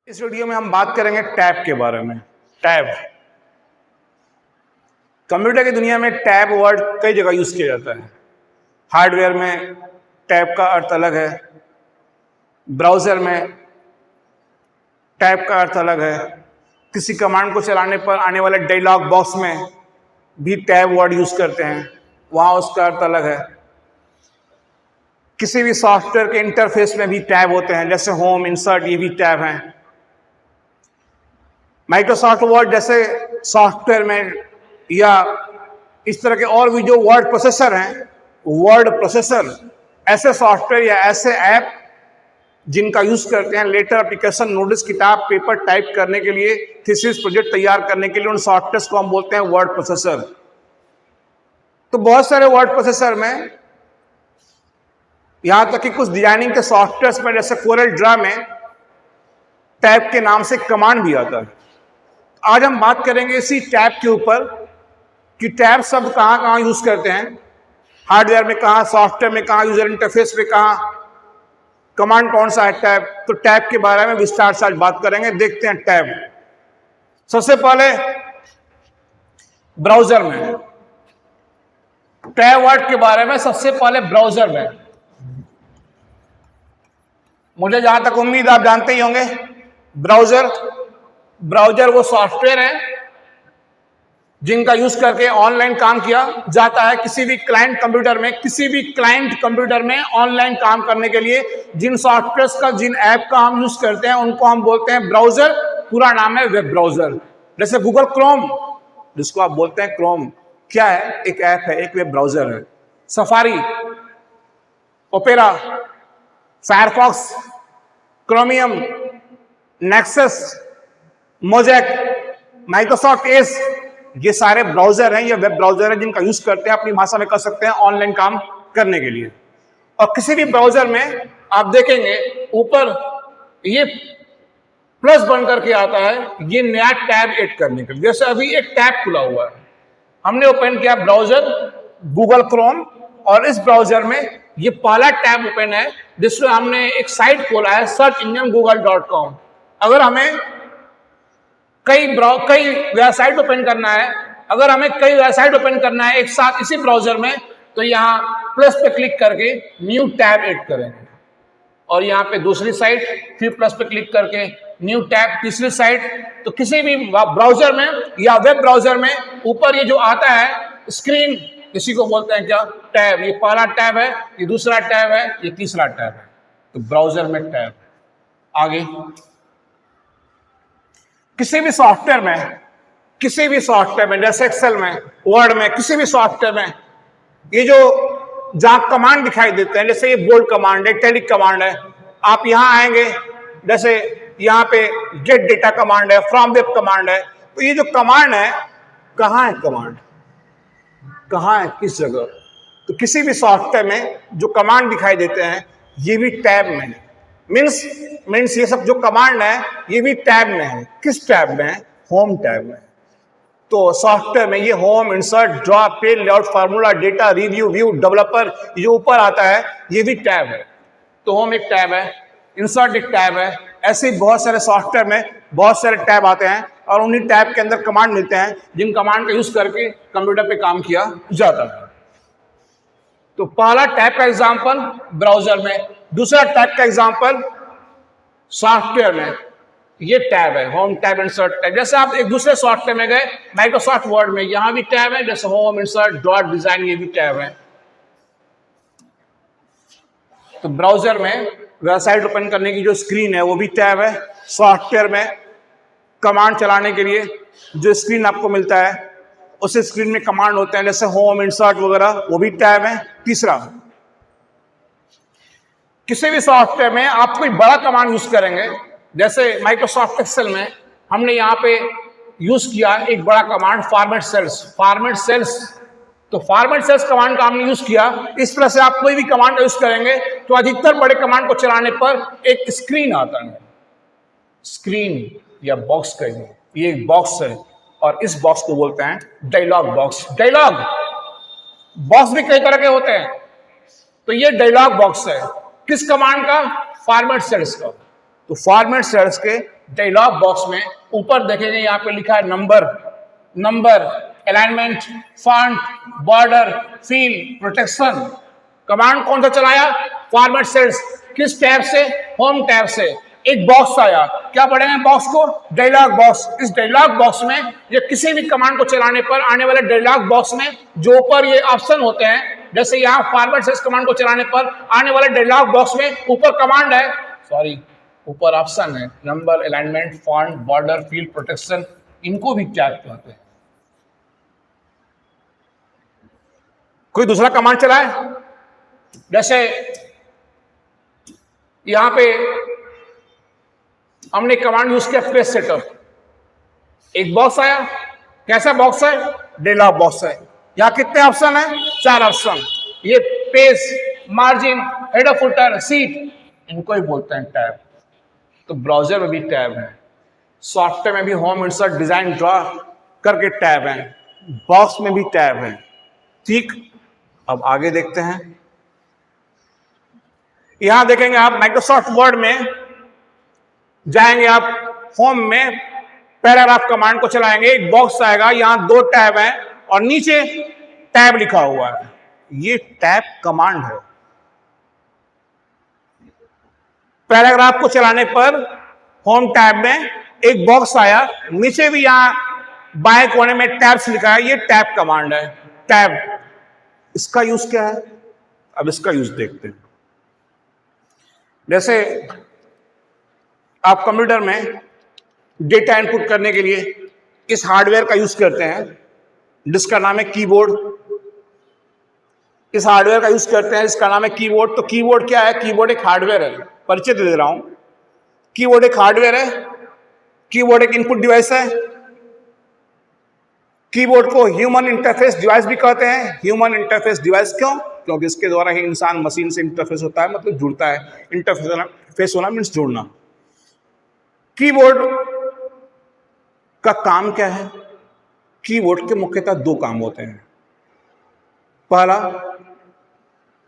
इस वीडियो में हम बात करेंगे टैब के बारे में। टैब, कंप्यूटर की दुनिया में टैब वर्ड कई जगह यूज किया जाता है। हार्डवेयर में टैब का अर्थ अलग है, ब्राउजर में टैब का अर्थ अलग है, किसी कमांड को चलाने पर आने वाले डायलॉग बॉक्स में भी टैब वर्ड यूज करते हैं, वहां उसका अर्थ अलग है। किसी भी सॉफ्टवेयर के इंटरफेस में भी टैब होते हैं, जैसे होम, इंसर्ट, ये भी टैब हैं। माइक्रोसॉफ्ट वर्ड जैसे सॉफ्टवेयर में या इस तरह के और भी जो वर्ड प्रोसेसर हैं, वर्ड प्रोसेसर ऐसे सॉफ्टवेयर या ऐसे ऐप जिनका यूज करते हैं लेटर, एप्लीकेशन, नोटिस, किताब, पेपर टाइप करने के लिए, थीसिस, प्रोजेक्ट तैयार करने के लिए, उन सॉफ्टवेयर को हम बोलते हैं वर्ड प्रोसेसर। तो बहुत सारे वर्ड प्रोसेसर में, यहां तक कि कुछ डिजाइनिंग के सॉफ्टवेयर में जैसे कोरल ड्रा में टैब के नाम से कमांड भी आता है। आज हम बात करेंगे इसी टैब के ऊपर कि टैब शब्द कहां कहां यूज करते हैं, हार्डवेयर में कहां, सॉफ्टवेयर में कहां, यूजर इंटरफेस में कहां, कमांड कौन सा है टैब। तो टैब के बारे में विस्तार से आज बात करेंगे। देखते हैं टैब। सबसे पहले ब्राउजर में टैब वर्ड के बारे में, सबसे पहले ब्राउजर में, मुझे जहां तक उम्मीद आप जानते ही होंगे, ब्राउजर वो सॉफ्टवेयर है जिनका यूज करके ऑनलाइन काम किया जाता है। किसी भी क्लाइंट कंप्यूटर में ऑनलाइन काम करने के लिए जिन सॉफ्टवेयर का, जिन ऐप का हम यूज करते हैं, उनको हम बोलते हैं ब्राउजर। पूरा नाम है वेब ब्राउजर। जैसे गूगल क्रोम, जिसको आप बोलते हैं क्रोम, क्या है? एक ऐप है, एक वेब ब्राउजर है। Safari, opera, Firefox, chromium, nexus, mosaic, Microsoft Edge, ये सारे ब्राउजर हैं, ये वेब ब्राउजर हैं जिनका यूज करते हैं, अपनी भाषा में कर सकते हैं, ऑनलाइन काम करने के लिए। और किसी भी ब्राउजर में आप देखेंगे ऊपर ये प्लस बन करके आता है, ये नया टैब ऐड करने के लिए। जैसे अभी एक टैब खुला हुआ है, हमने ओपन किया ब्राउजर गूगल क्रोम, और इस ब्राउजर में ये पहला टैब ओपन है जिसमें हमने एक साइट खोला है, सर्च इंजन google.com। अगर हमें कई वेबसाइट ओपन करना है, अगर हमें कई वेबसाइट ओपन करना है एक साथ इसी ब्राउजर में, तो यहाँ प्लस पे क्लिक करके न्यू टैब ऐड करेंगे, और यहाँ पे दूसरी साइट, फिर प्लस पे क्लिक करके न्यू टैब, तीसरी साइट। तो किसी भी ब्राउजर में या वेब ब्राउजर में ऊपर ये जो आता है स्क्रीन, इसी को बोलते हैं क्या? टैब। ये पहला टैब है, ये दूसरा टैब है, ये तीसरा टैब है। तो ब्राउजर में टैब। आगे किसी भी सॉफ्टवेयर में जैसे एक्सेल में, वर्ड में, किसी भी सॉफ्टवेयर में ये जो जहां कमांड दिखाई देते हैं, जैसे ये बोल्ड कमांड है, टैली कमांड है, आप यहां आएंगे, जैसे यहां पे गेट डेटा कमांड है, फ्रॉम वेब कमांड है। तो ये जो कमांड है, कहां है कमांड, कहां है, किस जगह? तो किसी भी सॉफ्टवेयर में जो कमांड दिखाई देते हैं, ये भी टैब में है। मीन्स ये सब जो कमांड है ये भी टैब में है। किस टैब में है? होम टैब में। तो सॉफ्टवेयर में ये home, insert, draw, page, layout, formula, data, review, view, developer, ये जो ऊपर आता है ये भी टैब है। तो होम एक टैब है, इंसर्ट एक टैब है। ऐसे ही बहुत सारे सॉफ्टवेयर में बहुत सारे टैब आते हैं, और उन्हीं टैब के अंदर कमांड मिलते हैं, जिन कमांड का यूज करके कंप्यूटर पे काम किया जाता है। तो पहला टैब का एग्जांपल ब्राउजर में, दूसरा टैब का एग्जांपल सॉफ्टवेयर में। ये टैब है, होम टैब, इंसर्ट टैब। जैसे आप एक दूसरे सॉफ्टवेयर में गए, माइक्रोसॉफ्ट वर्ड में, यहां भी टैब है, जैसे होम, इंसर्ट, डॉट, डिजाइन, ये भी टैब है। तो ब्राउजर में वेबसाइट ओपन करने की जो स्क्रीन है वो भी टैब है। सॉफ्टवेयर में कमांड चलाने के लिए जो स्क्रीन आपको मिलता है, उस स्क्रीन में कमांड होते हैं, जैसे होम, इंसर्ट वगैरह, वो भी टैब है। तीसरा, किसी भी सॉफ्टवेयर में आप कोई बड़ा कमांड यूज करेंगे, जैसे माइक्रोसॉफ्ट एक्सेल में हमने यहाँ पे यूज किया एक बड़ा कमांड, फॉर्मेट सेल्स। तो फॉर्मेट सेल्स कमांड का हमने यूज किया। इस तरह से आप कोई भी कमांड यूज करेंगे तो अधिकतर बड़े कमांड को चलाने पर एक स्क्रीन आता है, स्क्रीन या बॉक्स कहेंगे, ये एक बॉक्स है, और इस बॉक्स को बोलते हैं डायलॉग बॉक्स। डायलॉग बॉक्स भी कई तरह के होते हैं, तो ये डायलॉग बॉक्स है। किस कमांड का? फॉर्मेट सेल्स का। तो फॉर्मेट सेल्स के डायलॉग बॉक्स में ऊपर देखेंगे यहाँ पे लिखा है number, alignment, font, border, fill, protection. Command कौन सा चलाया? Format cells. किस टैब से? होम टैब से। एक बॉक्स आया, क्या पढ़ेंगे बॉक्स को? Dialog box. इस डायलॉग बॉक्स में ये किसी भी कमांड को चलाने पर आने वाले डायलॉग बॉक्स में जो ऊपर ये ऑप्शन होते हैं, जैसे यहाँ फॉर्मेट सेल्स कमांड को चलाने पर आने वाले डायलॉग बॉक्स में ऊपर कमांड है, ऊपर ऑप्शन है, number, alignment, font, border, field, protection, इनको भी टैब कहते हैं। कोई दूसरा कमांड चलाए, जैसे यहां पे हमने कमांड यूज किया पेज सेटअप। एक बॉक्स आया, कैसा बॉक्स है? डायलॉग बॉक्स है। यहां कितने ऑप्शन है? 4 ऑप्शन। ये page, margin, header, footer, seat, इनको ही बोलते हैं टैब। तो ब्राउजर में भी टैब है, सॉफ्टवेयर में भी होम, इंसर्ट, डिजाइन, ड्रॉ करके टैब है, बॉक्स में भी टैब है। ठीक, अब आगे देखते हैं। यहां देखेंगे आप माइक्रोसॉफ्ट वर्ड में जाएंगे, आप होम में पैराग्राफ कमांड को चलाएंगे, एक बॉक्स आएगा, यहां 2 टैब हैं और नीचे टैब लिखा हुआ है। ये टैब कमांड है। पैराग्राफ को चलाने पर होम टैब में एक बॉक्स आया, नीचे भी यहां बाएं कोने में टैब्स लिखा है, ये टैब कमांड है। टैब, इसका यूज क्या है? अब इसका यूज देखते हैं। जैसे आप कंप्यूटर में डेटा इनपुट करने के लिए इस हार्डवेयर का यूज करते हैं, जिसका नाम है कीबोर्ड। इस हार्डवेयर का यूज करते हैं, इसका नाम है कीबोर्ड। तो कीबोर्ड क्या है? कीबोर्ड एक हार्डवेयर है, परिचय दे रहा हूं। कीबोर्ड एक हार्डवेयर है, कीबोर्ड एक इनपुट डिवाइस है। कीबोर्ड को ह्यूमन इंटरफेस डिवाइस भी कहते हैं। ह्यूमन इंटरफेस डिवाइस क्यों? क्योंकि इसके द्वारा ही इंसान मशीन से इंटरफेस होता है, मतलब जुड़ता है। इंटरफेस होना मीन्स जुड़ना। कीबोर्ड का काम क्या है? कीबोर्ड के मुख्यतः 2 काम होते हैं। पहला,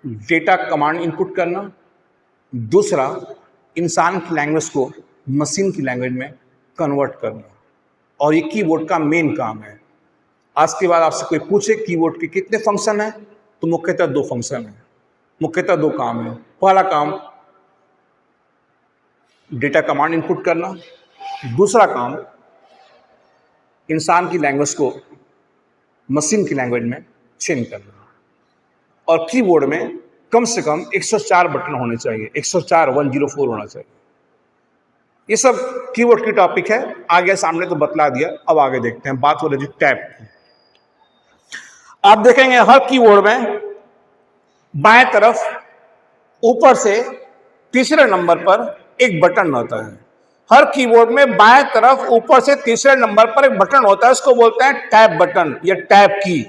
डेटा कमांड इनपुट करना, दूसरा इंसान की लैंग्वेज को मशीन की लैंग्वेज में कन्वर्ट करना। और ये कीबोर्ड का मेन काम है। आज के बाद आपसे कोई पूछे कीबोर्ड के कितने फंक्शन हैं, तो मुख्यतः 2 फंक्शन है, मुख्यतः 2 काम है। पहला काम डेटा कमांड इनपुट करना, दूसरा काम इंसान की लैंग्वेज को मशीन की लैंग्वेज में चेंज करना। और कीबोर्ड में कम से कम 104 बटन होने चाहिए, 104 होना चाहिए। ये सब कीबोर्ड की टॉपिक है, आगे सामने तो बतला दिया। अब आगे देखते हैं, बात हो रही थी टैब की। आप देखेंगे हर कीबोर्ड में बाएं तरफ ऊपर से तीसरे नंबर पर एक बटन होता है। हर कीबोर्ड में बाएं तरफ ऊपर से तीसरे नंबर पर एक बटन होता है, उसको बोलते हैं टैब बटन या टैब की।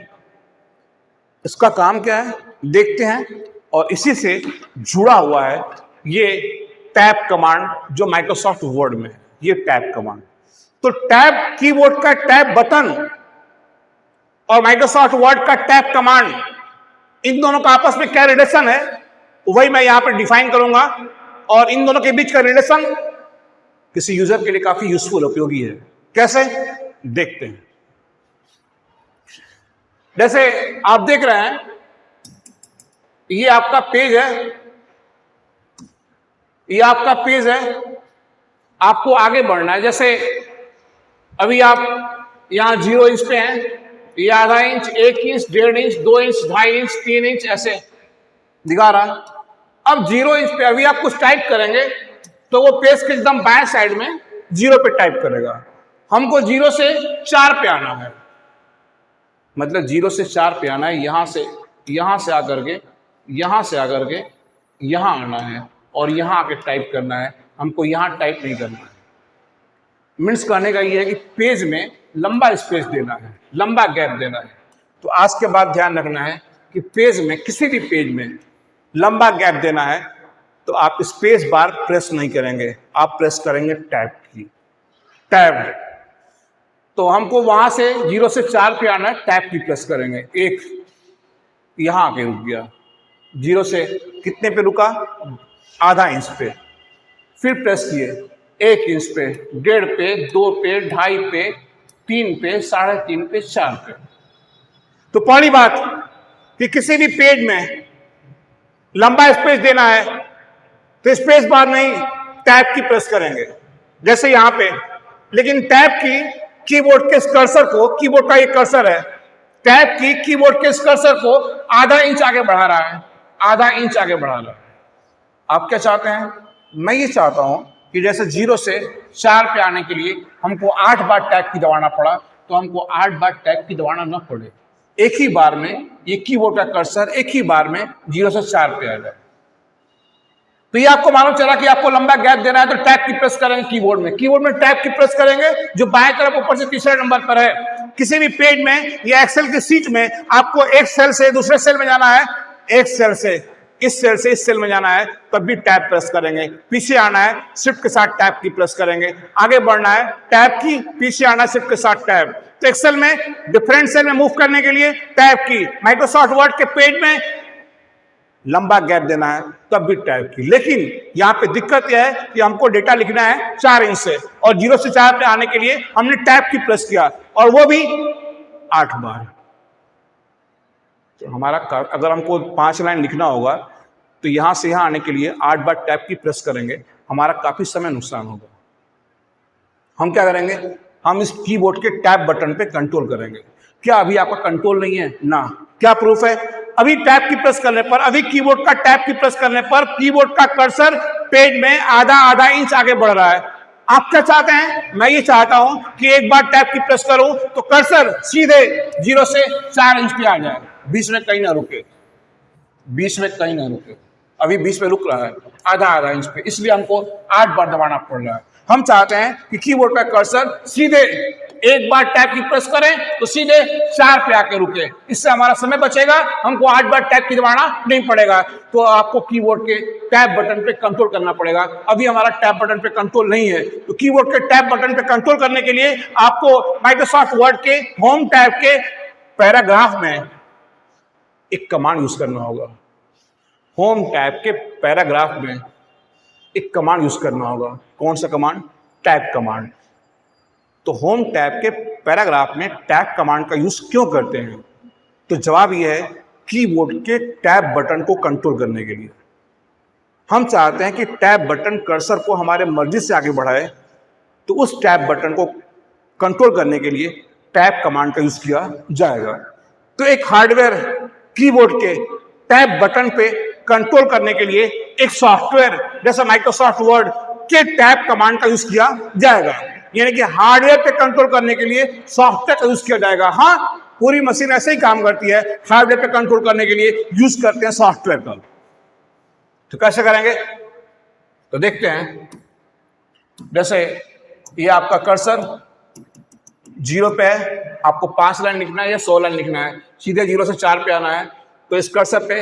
इसका काम क्या है देखते हैं, और इसी से जुड़ा हुआ है ये टैब कमांड जो माइक्रोसॉफ्ट वर्ड में है, ये टैब कमांड। तो टैब कीबोर्ड का टैब बटन और माइक्रोसॉफ्ट वर्ड का टैब कमांड, इन दोनों का आपस में क्या रिलेशन है, वही मैं यहां पर डिफाइन करूंगा। और इन दोनों के बीच का रिलेशन किसी यूजर के लिए काफी यूजफुल, उपयोगी है। कैसे देखते हैं। जैसे आप देख रहे हैं, ये आपका पेज है, ये आपका पेज है, आपको आगे बढ़ना है। जैसे अभी आप यहां 0 इंच पे हैं, ये आधा inch, 1 inch, 1.5 inch, 2 inch, 2.5 inch, 3 inch ऐसे दिखा रहा। अब 0 इंच पे अभी आप कुछ टाइप करेंगे तो वो पेज के एकदम बाएं साइड में 0 पे टाइप करेगा। हमको 0 से 4 पे आना है, मतलब 0 से 4 पे आना है। यहां से आकर के, यहां से आकर के यहां आना है और यहां आके टाइप करना है। हमको यहां टाइप नहीं करना है। मीन्स कहने का ये है कि पेज में लंबा स्पेस देना है, लंबा गैप देना है। तो आज के बाद ध्यान रखना है कि पेज में, किसी भी पेज में लंबा गैप देना है तो आप स्पेस बार प्रेस नहीं करेंगे, आप प्रेस करेंगे टैब की, टैब। तो हमको वहां से 0 से 4 पे आना है, टैब की प्रेस करेंगे। 1 यहां आके रुक गया, 0 से कितने पे रुका? आधा इंच पे। फिर प्रेस किए, 1 इंच पे, 1.5 पे, 2 पे, 2.5 पे, 3 पे, 3.5 पे, 4 पे। तो पहली बात कि किसी भी पेज में लंबा स्पेस देना है तो स्पेस बार नहीं, टैब की प्रेस करेंगे जैसे यहां पे। लेकिन टैब की कीबोर्ड के कर्सर को, कीबोर्ड का ये कर्सर है, टैब की कीबोर्ड के कर्सर को आधा इंच आगे बढ़ा रहा है, आधा इंच आगे बढ़ा रहा है। आप क्या चाहते हैं? मैं ये चाहता हूं कि जैसे 0 से 4 पे आने के लिए हमको 8 बार टैब की दबाना पड़ा, तो हमको 8 बार टैब की दबाना न पड़े, एक ही बार में ये कीबोर्ड का कर्सर एक ही बार में 0 से 4 पे आ जाए। तो ये आपको मालूम चला कि आपको लंबा गैप देना है तो टैब की प्रेस करेंगे कीबोर्ड में, कीबोर्ड में टैब की प्रेस करेंगे जो बाएं तरफ ऊपर से तीसरे नंबर पर है। किसी भी पेज में या एक्सेल की सीट में आपको एक सेल से दूसरे सेल में जाना है, एक सेल से इस सेल से इस सेल में जाना है, तब भी टैब प्रेस करेंगे। पीछे आना है, शिफ्ट के साथ टैब की प्रेस करेंगे। आगे बढ़ना है, टैब की, पीछे आना है, शिफ्ट के साथ टैब। तो एक्सेल में डिफरेंट सेल में मूव करने के लिए टैब की, माइक्रोसॉफ्ट वर्ड के पेज में लंबा गैप देना है तब भी टैब की। लेकिन यहां पे दिक्कत यह है कि हमको डेटा लिखना है 4 इंच से, और 0 से 4 पे आने के लिए हमने टैब की प्रेस किया, और वो भी 8 बार। तो हमारा अगर हमको 5 लाइन लिखना होगा तो यहां से यहां आने के लिए 8 बार टैब की प्रेस करेंगे, हमारा काफी समय नुकसान होगा। हम क्या करेंगे? हम इस कीबोर्ड के टैब बटन पे कंट्रोल करेंगे। क्या अभी आपका कंट्रोल नहीं है ना? क्या प्रूफ है? अभी टैब की प्रेस करने पर, अभी कीबोर्ड का टैब की प्रेस करने पर कीबोर्ड का कर्सर पेज में आधा इंच आगे बढ़ रहा है। आप क्या चाहते हैं? मैं ये चाहता हूं कि एक बार टैब की प्रेस करूं तो कर्सर सीधे 0 से 4 इंच पे आ जाए, बीच में कहीं ना रुके, बीच में कहीं ना रुके। अभी बीच में रुक रहा है आधा इंच पे, इसलिए हमको 8 बार दबाना पड़ रहा है। हम चाहते हैं कि कीबोर्ड का कर्सर सीधे एक बार टैब की प्रेस करें तो सीधे 4 पे आके रुके, इससे हमारा समय बचेगा, हमको 8 बार टैब की दबाना नहीं पड़ेगा। तो आपको कीबोर्ड के टैब बटन पे कंट्रोल करना पड़ेगा। अभी हमारा टैब बटन पे कंट्रोल नहीं है, तो कीबोर्ड के टैब बटन पे कंट्रोल करने के लिए आपको माइक्रोसॉफ्ट वर्ड के होम टैब के पैराग्राफ में एक कमांड यूज करना होगा। होम टैब के पैराग्राफ में एक कमांड यूज करना होगा। कौन सा कमांड? Tab command. तो होम टैब के पैराग्राफ में टैब कमांड का यूज क्यों करते हैं? तो जवाब यह है, कीबोर्ड के टैब बटन को कंट्रोल करने के लिए। हम चाहते हैं कि टैब बटन कर्सर को हमारे मर्जी से आगे बढ़ाए, तो उस टैब बटन को कंट्रोल करने के लिए टैब कमांड का यूज किया जाएगा। तो एक हार्डवेयर कीबोर्ड के टैब बटन पे कंट्रोल करने के लिए एक सॉफ्टवेयर जैसा माइक्रोसॉफ्ट वर्ड के टैब कमांड का यूज किया जाएगा। यानी कि हार्डवेयर पे कंट्रोल करने के लिए सॉफ्टवेयर का यूज किया जाएगा। हाँ, पूरी मशीन ऐसे ही काम करती है, हार्डवेयर पे कंट्रोल करने के लिए यूज करते हैं सॉफ्टवेयर का। तो कैसे करेंगे? तो देखते हैं। जैसे ये आपका कर्सर 0 पे है, आपको 5 लाइन लिखना है या 100 लाइन लिखना है, सीधे 0 से 4 पे आना है, तो इस कर्सर पे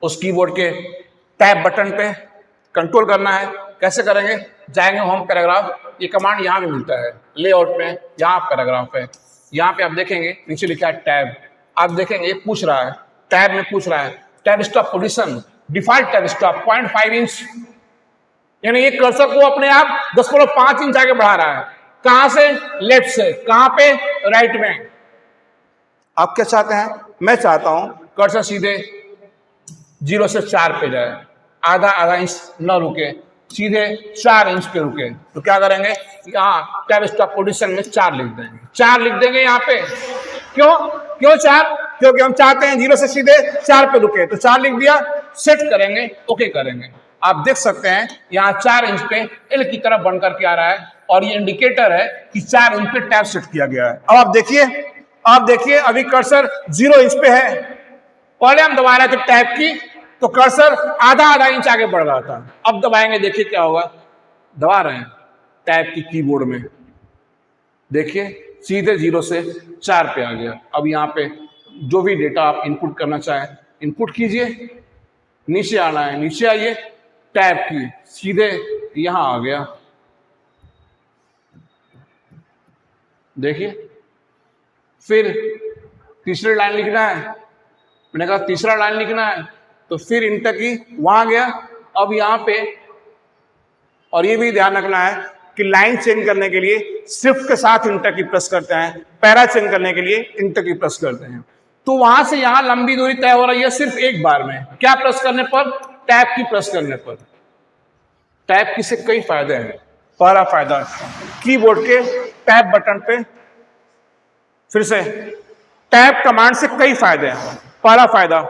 उस कीबोर्ड के टैब बटन पे कंट्रोल करना है। कैसे करेंगे? जाएंगे होम पैराग्राफ, ये कमांड यहाँ भी मिलता है लेआउट में, यहाँ पैराग्राफ है, यहाँ पे आप देखेंगे नीचे लिखा है टैब। आप देखेंगे ये पूछ रहा है, टैब में पूछ रहा है tab stop position, default tab stop 0.5 inch, यानी ये कर्सर को अपने आप 10.5 इंच आगे बढ़ा रहा है। कहां से? लेफ्ट से। कहां पे? राइट में। आप क्या चाहते हैं? मैं चाहता हूं कर्सर सीधे 0 से 4 पे जाए, आधा इंच न रुके, सीधे 4 इंच पे रुके। तो क्या करेंगे? यहाँ टैब स्टॉप पोजीशन में 4 लिख देंगे, 4 लिख देंगे यहाँ पे। क्यों 4? क्योंकि हम चाहते हैं 0 से सीधे 4 पे रुके, तो 4 लिख दिया, सेट करेंगे, ओके करेंगे। आप देख सकते हैं यहाँ 4 इंच पे एल की तरफ बन करके आ रहा है, और ये इंडिकेटर है कि 4 इंच पे टैब सेट किया गया है। अब आप देखिए अभी कर्सर 0 इंच पे है, पहले हम दबा रहे थे टैब की तो कर्सर आधा इंच आगे बढ़ रहा था। अब दबाएंगे, देखिए क्या होगा। दबा रहे हैं टैब की कीबोर्ड में, देखिए सीधे 0 से 4 पे आ गया। अब यहाँ पे जो भी डेटा आप इनपुट करना चाहें इनपुट कीजिए, नीचे आना है नीचे आइए, टैब की सीधे यहां आ गया, देखिए। फिर तीसरी लाइन लिखना है, मैंने कहा तीसरा लाइन लिखना है, तो फिर इंटर की वहां गया। अब यहाँ पे और ये भी ध्यान रखना है कि लाइन चेंज करने के लिए शिफ्ट के साथ इंटर की प्रेस करते हैं, पैरा चेंज करने के लिए इंटर की प्रेस करते हैं। तो वहां से यहां लंबी दूरी तय हो रही है सिर्फ एक बार में। क्या प्रेस करने पर? टैब की प्रेस करने पर। टैब की से कई फायदे हैं। पहला फायदा, कीबोर्ड के टैब बटन पे, फिर से टैब कमांड से कई फायदे हैं। पहला फायदा,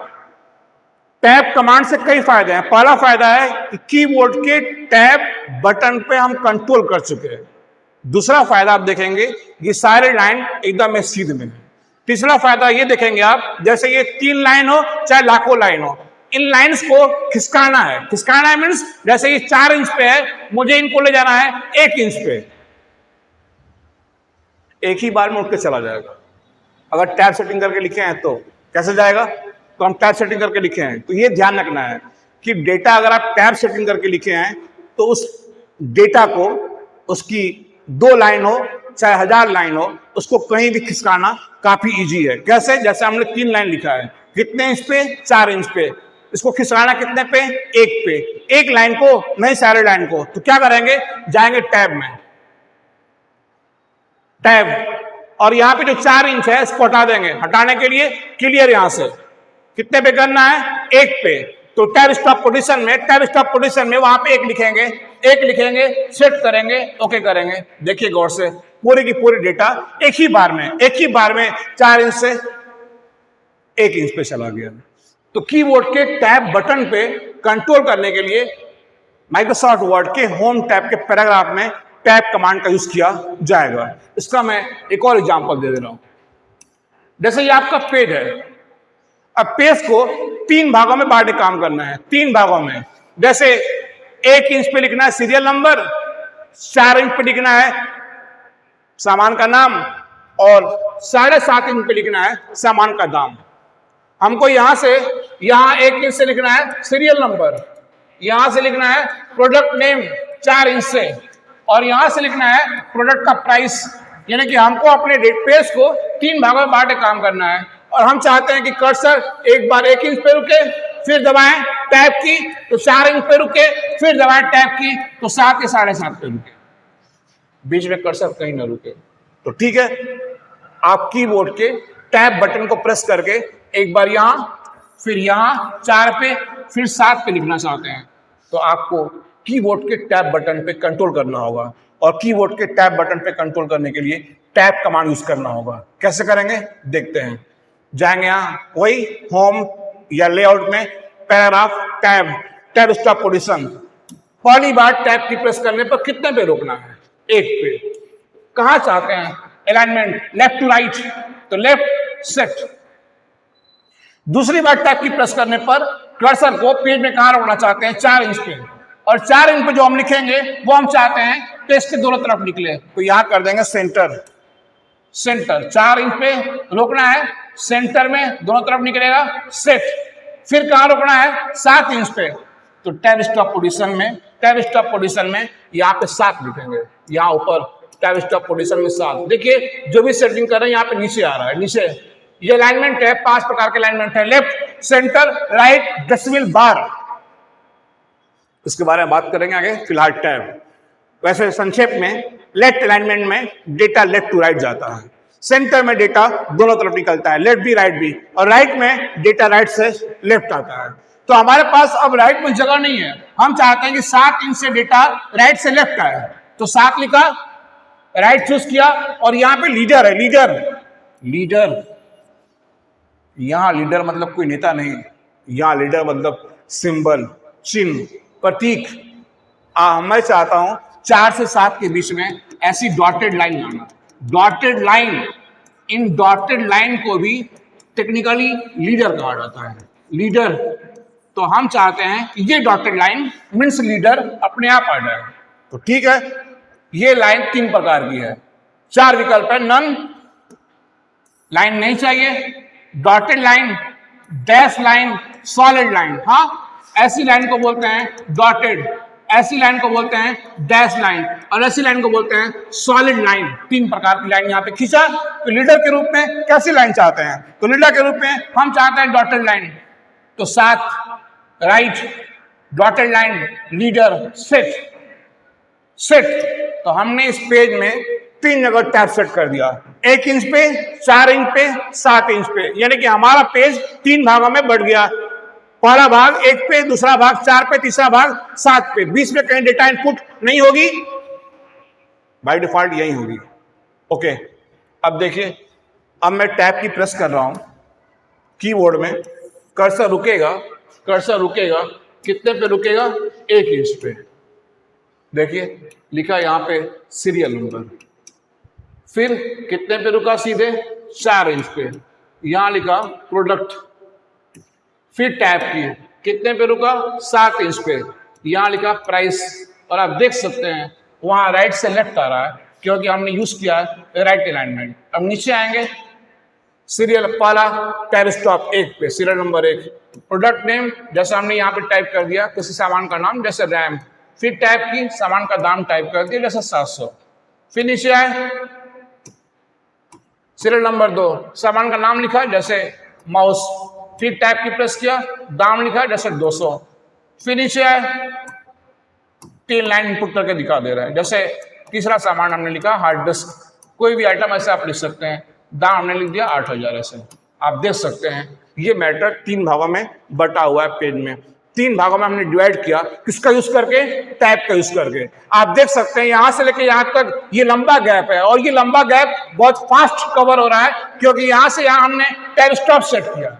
टैब कमांड से कई फायदे हैं। पहला फायदा है कि कीबोर्ड के टैब बटन पे हम कंट्रोल कर चुके हैं। दूसरा फायदा आप देखेंगे ये सारे लाइन एकदम सीधे में है। तीसरा फायदा ये देखेंगे आप, जैसे ये 3 लाइन हो चाहे लाखों लाइन हो, इन लाइंस को खिसकाना है। खिसकाना है मीन्स जैसे ये 4 इंच पे है, मुझे इनको ले जाना है 1 इंच पे, एक ही बार में उठ के चला जाएगा। अगर टैब सेटिंग करके लिखे हैं तो कैसे जाएगा? तो हम टैब सेटिंग करके लिखे हैं, तो ये ध्यान रखना है कि डेटा अगर आप टैब सेटिंग करके लिखे हैं तो उस डेटा को, उसकी 2 लाइन हो चाहे 1000 लाइन हो, उसको कहीं भी खिसकाना काफी इजी है। कैसे? जैसे हमने 3 लाइन लिखा है, कितने इंच पे? 4 इंच पे। इसको खिसकाना कितने पे? 1 पे। एक लाइन को नहीं, सारे लाइन को। तो क्या करेंगे? जाएंगे टैब में, टैब, और यहां पे जो 4 इंच है इसको हटा देंगे। हटाने के लिए क्लियर यहां से कितने पे करना है? 1 पे। तो टैब स्टॉप पोजीशन में, टैब स्टॉप पोजीशन में वहां पे 1 लिखेंगे, 1 लिखेंगे, सेट करेंगे, ओके करेंगे। देखिए गौर से, पूरी की पूरी डेटा एक ही बार में 4 इंच से 1 इंच पे चला गया। तो कीबोर्ड के टैब बटन पे कंट्रोल करने के लिए माइक्रोसॉफ्ट वर्ड के होम टैब के पैराग्राफ में टैब कमांड का यूज किया जाएगा। इसका मैं एक और एग्जांपल दे रहा हूं। जैसे ये आपका पेज है, अब पेज को 3 भागों में बांट के काम करना है। 3 भागों में, जैसे 1 इंच पे लिखना है सीरियल नंबर, 4 इंच पे लिखना है सामान का नाम, और 7.5 इंच पे लिखना है सामान का दाम। हमको यहां से, यहां 1 इंच से लिखना है सीरियल नंबर, यहां से लिखना है प्रोडक्ट नेम 4 इंच से, और यहां से लिखना है प्रोडक्ट का प्राइस। यानी कि हमको अपने पेज को 3 भागों में बांट के काम करना है। और हम चाहते हैं कि कर्सर एक बार 1 इंच पे रुके, फिर दबाएं टैब की तो 4 इंच पे रुके, फिर दबाएं टैब की तो 7 या 7.5 पे रुके, बीच में कर्सर कहीं ना रुके। तो ठीक है, आप कीबोर्ड के टैब बटन को प्रेस करके एक बार यहां, फिर यहां 4 पे, फिर 7 पे लिखना चाहते हैं, तो आपको कीबोर्ड के टैब बटन पे कंट्रोल करना होगा। और कीबोर्ड के टैब बटन पे कंट्रोल करने के लिए टैब कमांड यूज करना होगा। कैसे करेंगे देखते हैं। जाएंगे यहां, वही होम या लेआउट में paragraph, tab, tab stop position. पहली बार टैब की प्रेस करने पर कितने पे रोकना है? 1 पे। कहां चाहते हैं अलाइनमेंट? लेफ्ट टू राइट, तो लेफ्ट सेट। दूसरी बार टैब की प्रेस करने पर कर्सर को पेज में कहां रोकना चाहते हैं? 4 इंच पे, और 4 इंच पे जो हम लिखेंगे वो हम चाहते हैं पेज के दोनों तरफ निकले, तो यहां कर देंगे सेंटर। सेंटर 4 इंच पे रोकना है, सेंटर में दोनों तरफ निकलेगा, सेट। फिर कहां रोकना है? 7 इंच पे, तो टैब स्टॉप पोजीशन में, टैब स्टॉप पोजीशन में यहां पे 7 लिखेंगे, यहां ऊपर टैब स्टॉप पोजीशन में 7। देखिए जो भी सेटिंग कर रहे हैं यहां पे नीचे आ रहा है, नीचे। ये अलाइनमेंट है, 5 प्रकार के अलाइनमेंट है, लेफ्ट, सेंटर, राइट, डेसिमल बार। इसके बारे में बात करेंगे आगे। फिलहाल टैब, वैसे संक्षेप में लेफ्ट अलाइनमेंट में डेटा लेफ्ट टू राइट जाता है, सेंटर में डेटा दोनों तरफ निकलता है, लेफ्ट भी राइट भी, और राइट में डेटा राइट से लेफ्ट आता है। तो हमारे पास अब राइट में जगह नहीं है, हम चाहते हैं कि 7 इंच से डेटा राइट से लेफ्ट आए, तो 7 लिखा, राइट चूज किया, और यहां पे लीडर है, लीडर, लीडर। यहां लीडर मतलब कोई नेता नहीं, यहां लीडर मतलब सिंबल, चिन्ह, प्रतीक। मैं चाहता हूं 4 से 7 के बीच में ऐसी डॉटेड लाइन लाना। डॉटेड लाइन, इन डॉटेड लाइन को भी टेक्निकली लीडर कहा जाता है, लीडर। तो हम चाहते हैं कि ये डॉटेड लाइन मीन्स लीडर अपने आप आ जाए। तो ठीक है, ये लाइन 3 प्रकार की है, 4 विकल्प है। नन, लाइन नहीं चाहिए, dotted line, dash line, solid line. हाँ, ऐसी लाइन को बोलते हैं डॉटेड, ऐसी लाइन को बोलते हैं डैश लाइन, और ऐसी लाइन को बोलते हैं सॉलिड लाइन। 3 प्रकार की लाइन यहां पे खींचा। तो लीडर के रूप में कैसी लाइन चाहते हैं? तो लीडर के रूप में हम चाहते हैं डॉटेड लाइन, तो 7 right, dotted line, leader, set. Set. तो हमने इस पेज में 3 जगह टैब सेट कर दिया, 1 इंच पे, 4 इंच पे, 7 इंच पे, यानी कि हमारा पेज 3 भागों में बढ़ गया। पहला भाग 1 पे, दूसरा भाग 4 पे, तीसरा भाग 7 पे। बीच में कहीं डेटा इनपुट नहीं होगी, बाय डिफॉल्ट यही होगी। ओके, अब देखिए, अब मैं टैब की प्रेस कर रहा हूं कीबोर्ड में, कर्सर रुकेगा, कितने पे रुकेगा? 1 इंच पे। देखिए लिखा यहां पे सीरियल नंबर, फिर कितने पे रुका? सीधे 4 इंच पे, यहां लिखा प्रोडक्ट, फिर टैब की कितने पे रुका? 7 इंच पे, यहां लिखा प्राइस। और आप देख सकते हैं वहां राइट से लेफ्ट आ रहा है क्योंकि हमने यूज किया है राइट अलाइनमेंट। अब नीचे आएंगे, सीरियल पहला टैब स्टॉप 1 पे, सीरियल नंबर 1, प्रोडक्ट नेम जैसे हमने यहाँ पे टाइप कर दिया किसी सामान का नाम जैसे रैम, फिर टैब की सामान का दाम टाइप कर दिया जैसे 700, फिर नीचे आए सीरियल नंबर 2, सामान का नाम लिखा जैसे माउस, फिर टैब की प्रेस किया, दाम लिखा जैसे 200, फिर नीचे आए 3 लाइन इनपुट करके दिखा दे रहा है। जैसे तीसरा सामान हमने लिखा हार्ड डिस्क, कोई भी आइटम ऐसे आप लिख सकते हैं, दाम हमने लिख दिया 8000। ऐसे आप देख सकते हैं ये मैटर 3 भागों में बटा हुआ है पेज में। 3 भागों में हमने डिवाइड किया, किसका यूज करके? टैब का यूज करके। आप देख सकते हैं यहां से लेके यहां तक ये लंबा गैप है और ये लंबा गैप बहुत फास्ट कवर हो रहा है क्योंकि यहां से यहां हमने टैब स्टॉप सेट किया।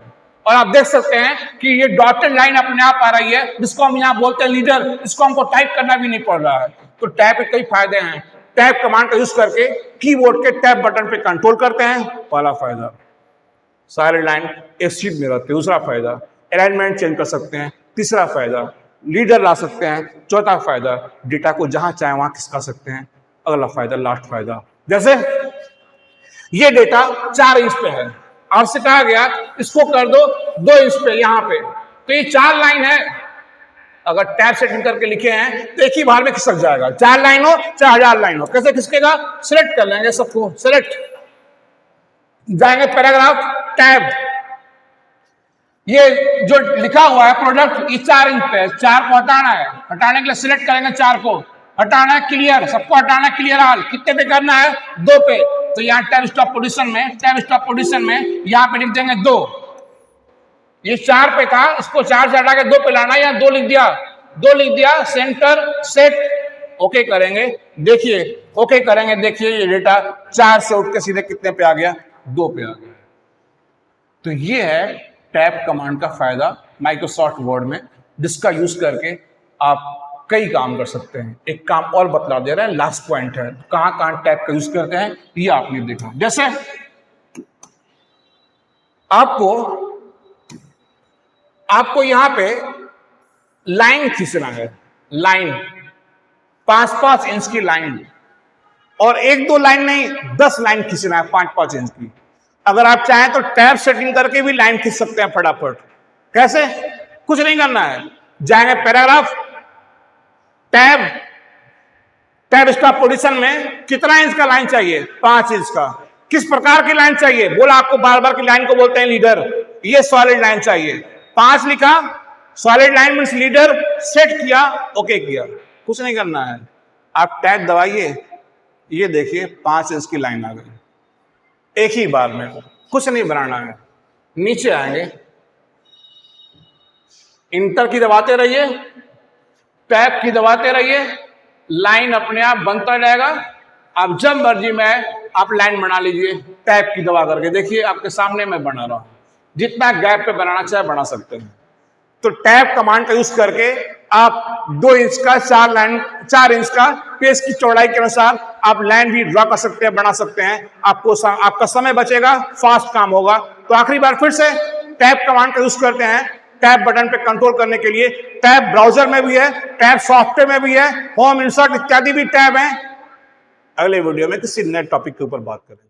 और आप देख सकते हैं कि ये डॉटेड लाइन अपने आप आ रही है जिसको हम यहां बोलते हैं लीडर, इसको हमको टाइप करना भी नहीं पड़ रहा है। तो टैब के कई फायदे हैं। टैब कमांड का यूज करके कीबोर्ड के टैब बटन पे कंट्रोल करते हैं, पहला फायदा। सारे लाइन एक सीट में रहते हैं, दूसरा फायदा। अलाइनमेंट चेंज कर सकते हैं, तीसरा फायदा। लीडर ला सकते हैं, चौथा फायदा। डेटा को जहां चाहे वहां खिसका सकते हैं, अगला फायदा, लास्ट फायदा। जैसे ये डेटा 4 इंच पे है, आपसे कहा गया इसको कर दो 2 इंच पे यहां पे, तो ये 4 लाइन है। अगर टैब सेटिंग करके लिखे हैं तो एक ही बार में खिसक जाएगा, 4 लाइन हो चाहे 1000 लाइन हो। कैसे खिसकेगा? सिलेक्ट कर लेंगे सबको, सिलेक्ट, जाएंगे पैराग्राफ, टैब, ये जो लिखा हुआ है प्रोडक्ट, ये 4 इंच पे, 4 को हटाना है, हटाने के लिए सिलेक्ट करेंगे 4 को, हटाना है क्लियर, सबको हटाना है क्लियर ऑल। कितने पे करना है? 2 पे। तो यहाँ टैब स्टॉप पोजीशन में यहाँ पे लिख देंगे 2। ये 4 पे था, इसको 4 से हटा के 2 पे लाना, या 2 लिख दिया, सेंटर, सेट, ओके करेंगे। देखिए ओके करेंगे, देखिए ये डेटा 4 से उठ के सीधे कितने पे आ गया? 2 पे आ गया। तो ये है टैब कमांड का फायदा माइक्रोसॉफ्ट वर्ड में, जिसका यूज करके आप कई काम कर सकते हैं। एक काम और बतला दे रहे हैं, लास्ट पॉइंट है, कहां टैब का यूज करते हैं ये आपने देखा। जैसे आपको यहां पे लाइन खींचना है, लाइन 5-5 इंच की लाइन, और 1-2 लाइन नहीं 10 लाइन खींचना है 5-5 इंच की। अगर आप चाहें तो टैब सेटिंग करके भी लाइन खींच सकते हैं फटाफट। कैसे? कुछ नहीं करना है, जाएंगे पैराग्राफ, टैब स्टॉप पोजीशन में, कितना इंच का लाइन चाहिए? 5 इंच का। किस प्रकार की लाइन चाहिए? बोला आपको बार बार की लाइन को बोलते हैं लीडर, ये सॉलिड लाइन चाहिए। 5 लिखा, solid line means leader, set किया, ओके किया, कुछ नहीं करना है। आप टैब दबाइए, ये देखिए 5 इंच की लाइन आ गई एक ही बार में, कुछ नहीं बनाना है। नीचे आएंगे, इंटर की दबाते रहिए, टैब की दबाते रहिए, लाइन अपने आप बनता जाएगा। आप जब मर्जी में आप लाइन बना लीजिए टैब की दबा करके। देखिए आपके सामने मैं बना रहा हूं, जितना गैप पे बनाना चाहे बना सकते हैं। तो टैब कमांड का यूज करके आप 2 इंच का 4 इंच का पेज की चौड़ाई के अनुसार आप लाइन भी ड्रॉ कर सकते हैं, बना सकते हैं। आपका समय बचेगा, फास्ट काम होगा। तो आखिरी बार फिर से टैब कमांड का यूज करते हैं टैब बटन पे कंट्रोल करने के लिए। टैब ब्राउजर में भी है, टैब सॉफ्टवेयर में भी है, होम, इंसर्ट इत्यादि भी टैब हैं। अगले वीडियो में किसी नए टॉपिक के ऊपर बात करेंगे।